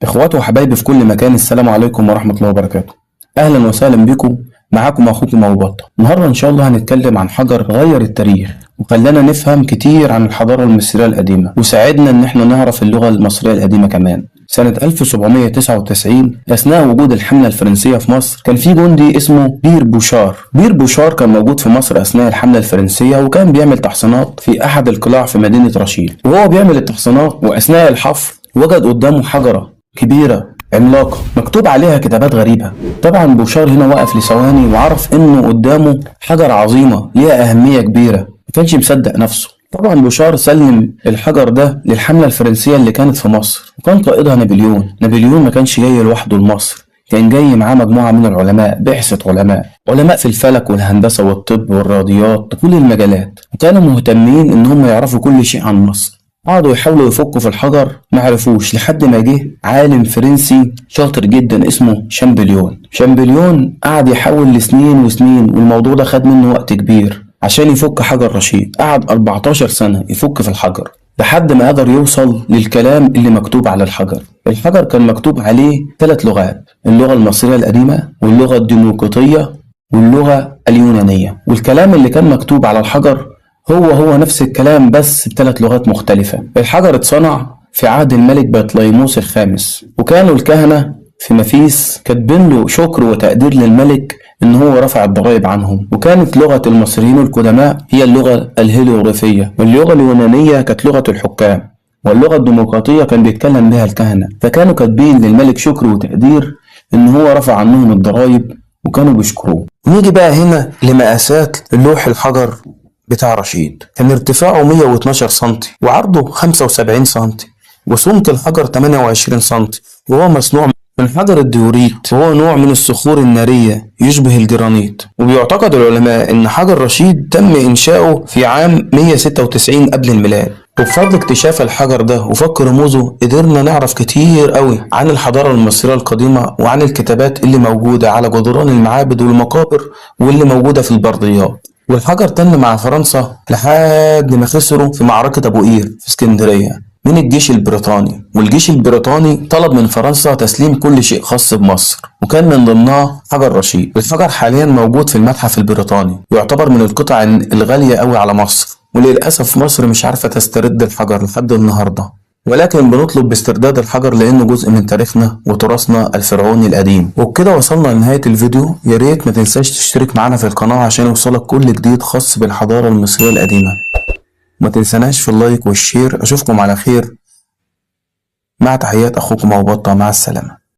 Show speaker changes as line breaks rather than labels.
اخواتي وحبايبي في كل مكان، السلام عليكم ورحمة الله وبركاته. اهلا وسهلا بكم. معاكم اخوكم ابو بطة. النهارده ان شاء الله هنتكلم عن حجر غير التاريخ وخلانا نفهم كتير عن الحضارة المصرية القديمة، وساعدنا ان احنا نعرف اللغة المصرية القديمة كمان. سنة 1799 أثناء وجود الحملة الفرنسية في مصر كان في جندي اسمه بير بوشار. بير بوشار كان موجود في مصر أثناء الحملة الفرنسية، وكان بيعمل تحصينات في أحد القلاع في مدينة رشيد. وهو بيعمل التحصينات وأثناء الحفر وجد قدامه حجرة كبيرة عملاقة مكتوب عليها كتابات غريبة. طبعا بوشار هنا وقف لثواني وعرف انه قدامه حجر عظيمة ليها اهمية كبيرة، ما كانش مصدق نفسه. طبعا بوشار سلم الحجر ده للحملة الفرنسية اللي كانت في مصر، وكان قائدها نابليون. نابليون ما كانش جاي لوحده لمصر، كان جاي معاه مجموعة من العلماء، بعثة علماء في الفلك والهندسة والطب والرياضيات وكل المجالات، وكانوا مهتمين ان هم يعرفوا كل شيء عن مصر. قعدوا يحاولوا يفكوا في الحجر، ما عرفوش لحد ما جه عالم فرنسي شاطر جدا اسمه شامبليون قعد يحاول لسنين وسنين، والموضوع ده خد منه وقت كبير عشان يفك حجر رشيد. قعد 14 سنة يفك في الحجر لحد ما قدر يوصل للكلام اللي مكتوب على الحجر. الحجر كان مكتوب عليه 3 لغات: اللغة المصرية القديمة واللغة الديمقراطية واللغة اليونانية. والكلام اللي كان مكتوب على الحجر هو نفس الكلام بس ب3 لغات مختلفة. الحجر اتصنع في عهد الملك بطليموس الخامس، وكانوا الكهنة في مفيس كاتبين له شكر وتقدير للملك ان هو رفع الضرائب عنهم. وكانت لغة المصريين القدماء هي اللغة الهيروغليفية، واللغة اليونانية كانت لغة الحكام، واللغة الديمقراطية كان بيتكلم بها الكهنة. فكانوا كاتبين للملك شكر وتقدير ان هو رفع عنهم الضرائب، وكانوا بيشكروه. نيجي بقى هنا لمقاسات لوح الحجر بتاع رشيد. كان ارتفاعه 112 سنتي وعرضه 75 سنتي، وسمك الحجر 28 سنتي، وهو مصنوع من حجر الديوريت، وهو نوع من الصخور النارية يشبه الجرانيت. وبيعتقد العلماء ان حجر رشيد تم انشاؤه في عام 196 قبل الميلاد. وبفضل اكتشاف الحجر ده وفك رموزه قدرنا نعرف كتير قوي عن الحضارة المصرية القديمة وعن الكتابات اللي موجودة على جدران المعابد والمقابر واللي موجودة في البرديات. والحجر تن مع فرنسا لحد ما خسروا في معركة أبو قير في اسكندرية من الجيش البريطاني. والجيش البريطاني طلب من فرنسا تسليم كل شيء خاص بمصر، وكان من ضمنها حجر رشيد. الحجر حاليا موجود في المتحف البريطاني، يعتبر من القطع الغالية قوي على مصر، وللأسف مصر مش عارفة تسترد الحجر لحد النهاردة، ولكن بنطلب باسترداد الحجر لأنه جزء من تاريخنا وتراثنا الفرعوني القديم. وبكده وصلنا لنهاية الفيديو. يا ريت ما تنساش تشترك معنا في القناة عشان يوصلك كل جديد خاص بالحضارة المصرية القديمة. ما تنساناش في اللايك والشير. أشوفكم على خير، مع تحيات أخوكم أبو بطة. مع السلامة.